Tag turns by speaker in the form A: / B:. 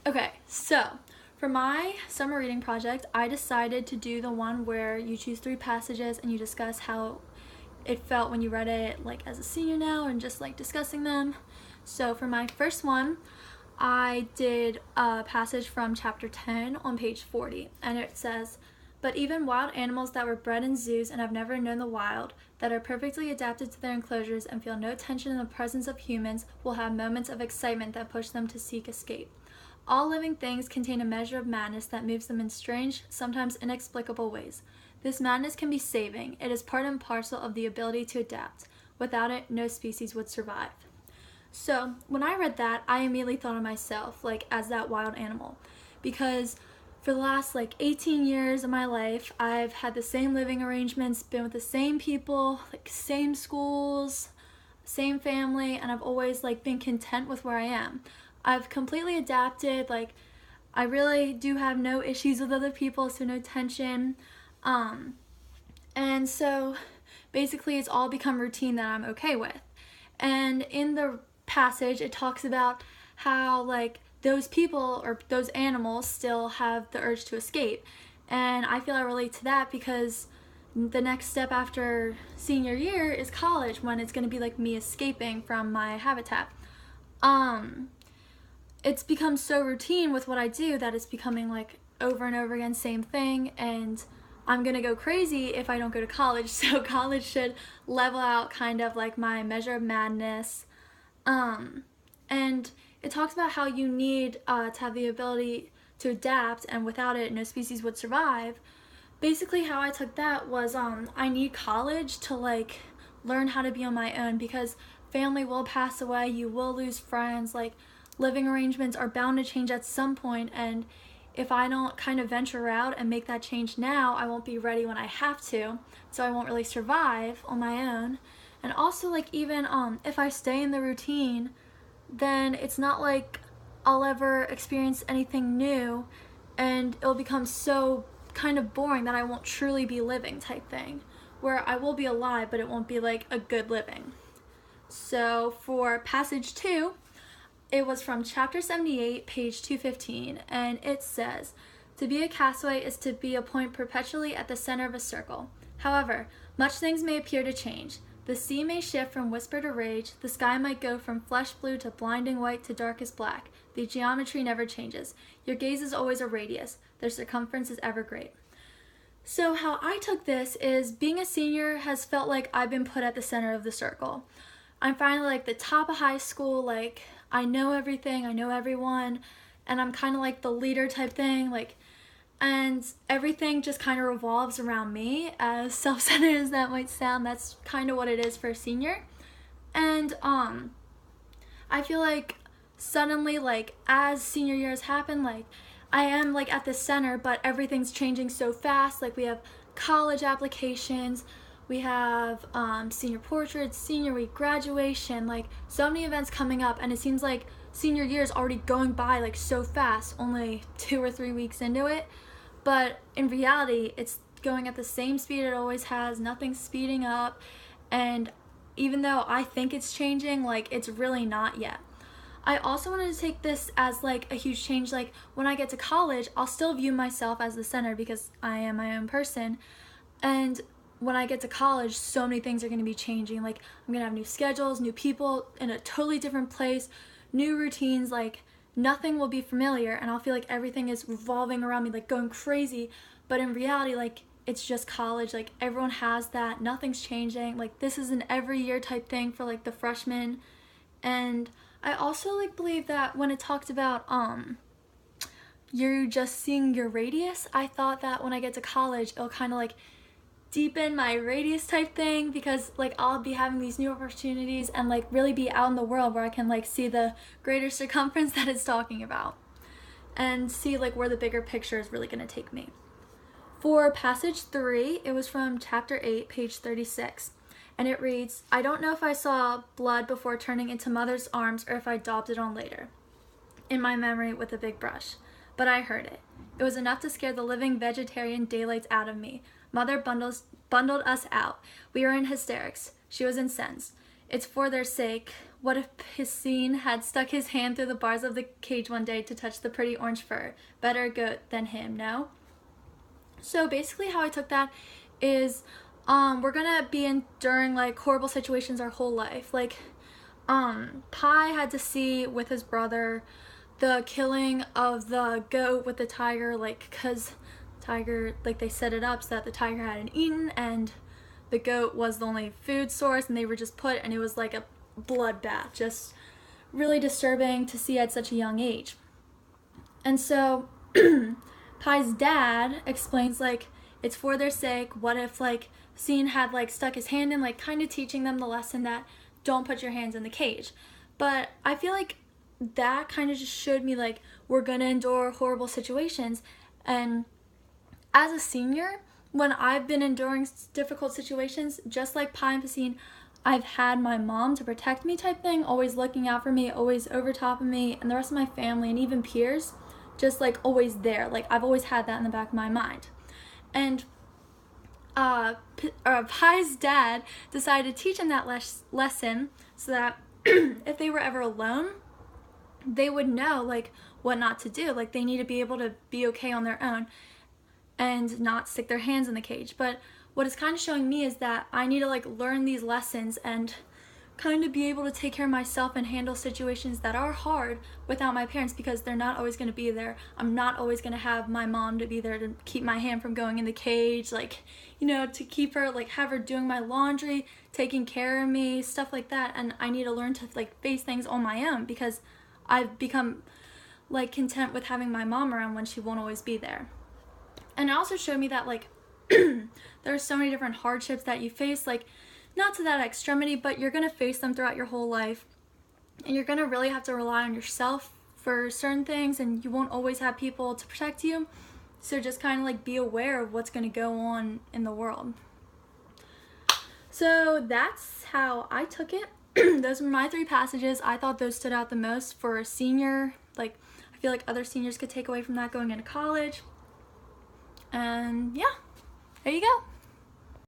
A: Okay, so for my summer reading project, I decided to do the one where you choose 3 passages and you discuss how it felt when you read it, like as a senior now, and just like discussing them. So for my first one, I did a passage from chapter 10 on page 40, and it says, "But even wild animals that were bred in zoos and have never known the wild, that are perfectly adapted to their enclosures and feel no tension in the presence of humans, will have moments of excitement that push them to seek escape. All living things contain a measure of madness that moves them in strange, sometimes inexplicable ways. This madness can be saving. It is part and parcel of the ability to adapt. Without it, no species would survive." So when I read that, I immediately thought of myself, like, as that wild animal. Because for the last, like, 18 years of my life, I've had the same living arrangements, been with the same people, like, same schools, same family, and I've always, like, been content with where I am. I've completely adapted, like, I really do have no issues with other people, so no tension. And so basically it's all become routine that I'm okay with. And in the passage, it talks about how, like, those people or those animals still have the urge to escape. And I feel I relate to that because the next step after senior year is college, when it's going to be like me escaping from my habitat. It's become so routine with what I do that it's becoming like over and over again, same thing, and I'm gonna go crazy if I don't go to college. So college should level out kind of like my measure of madness. And it talks about how you need to have the ability to adapt, and without it, no species would survive. Basically, how I took that was I need college to like learn how to be on my own, because family will pass away, you will lose friends, like living arrangements are bound to change at some point, and if I don't kind of venture out and make that change now, I won't be ready when I have to, so I won't really survive on my own. And also, like, even if I stay in the routine, then it's not like I'll ever experience anything new, and it'll become so kind of boring that I won't truly be living type thing, where I will be alive, but it won't be like a good living. So for passage 2, it was from chapter 78, page 215, and it says, "To be a castaway is to be a point perpetually at the center of a circle. However, much things may appear to change. The sea may shift from whisper to rage, the sky might go from flesh blue to blinding white to darkest black. The geometry never changes. Your gaze is always a radius. Their circumference is ever great." So how I took this is, being a senior has felt like I've been put at the center of the circle. I'm finally like the top of high school, like I know everything, I know everyone, and I'm kind of like the leader type thing, like, and everything just kind of revolves around me. As self-centered as that might sound, that's kind of what it is for a senior. And I feel like suddenly, like, as senior years happen, like I am like at the center, but everything's changing so fast. Like, we have college applications, we have senior portraits, senior week, graduation, like so many events coming up, and it seems like senior year is already going by like so fast, only 2 or 3 weeks into it. But in reality, it's going at the same speed it always has, nothing's speeding up, and even though I think it's changing, like, it's really not yet. I also wanted to take this as like a huge change. Like, when I get to college, I'll still view myself as the center because I am my own person, and when I get to college, so many things are going to be changing. Like, I'm going to have new schedules, new people in a totally different place, new routines, like nothing will be familiar, and I'll feel like everything is revolving around me, like going crazy. But in reality, like, it's just college, like everyone has that, nothing's changing, like this is an every year type thing for like the freshmen. And I also like believe that when it talked about you're just seeing your radius, I thought that when I get to college, it'll kind of like deepen my radius type thing, because like I'll be having these new opportunities and like really be out in the world where I can like see the greater circumference that it's talking about and see like where the bigger picture is really going to take me. For passage 3, it was from chapter 8, page 36, and it reads, "I don't know if I saw blood before turning into mother's arms or if I daubed it on later in my memory with a big brush, but I heard it. It was enough to scare the living vegetarian daylights out of me. Mother bundled us out. We were in hysterics. She was incensed. It's for their sake. what if Pacine had stuck his hand through the bars of the cage one day to touch the pretty orange fur? Better goat than him, no? So basically how I took that is we're gonna be enduring like horrible situations our whole life. Like Pi had to see with his brother the killing of the goat with the tiger, like because tiger, like they set it up so that the tiger hadn't eaten and the goat was the only food source, and they were just put, and it was like a bloodbath, just really disturbing to see at such a young age. And so Pi's dad explains like it's for their sake. What if like Scene had like stuck his hand in, like kind of teaching them the lesson that don't put your hands in the cage. But I feel like that kind of just showed me like we're gonna endure horrible situations. And as a senior, when I've been enduring difficult situations, just like Pi and Pacine, I've had my mom to protect me type thing, always looking out for me, always over top of me, and the rest of my family and even peers, just like always there. Like I've always had that in the back of my mind. And Pi's dad decided to teach him that lesson so that if they were ever alone, they would know like what not to do. Like they need to be able to be okay on their own and not stick their hands in the cage. But what it's kind of showing me is that I need to like learn these lessons and kind of be able to take care of myself and handle situations that are hard without my parents, because they're not always going to be there. I'm not always going to have my mom to be there to keep my hand from going in the cage, like, you know, to keep her, like have her doing my laundry, taking care of me, stuff like that. And I need to learn to like face things on my own, because I've become like content with having my mom around when she won't always be there. And it also showed me that like there are so many different hardships that you face, like not to that extremity, but you're going to face them throughout your whole life. And you're going to really have to rely on yourself for certain things, and you won't always have people to protect you. So just kind of like be aware of what's going to go on in the world. So that's how I took it. Those were my 3 passages. I thought those stood out the most for a senior. Like I feel like other seniors could take away from that going into college. And yeah, there you go.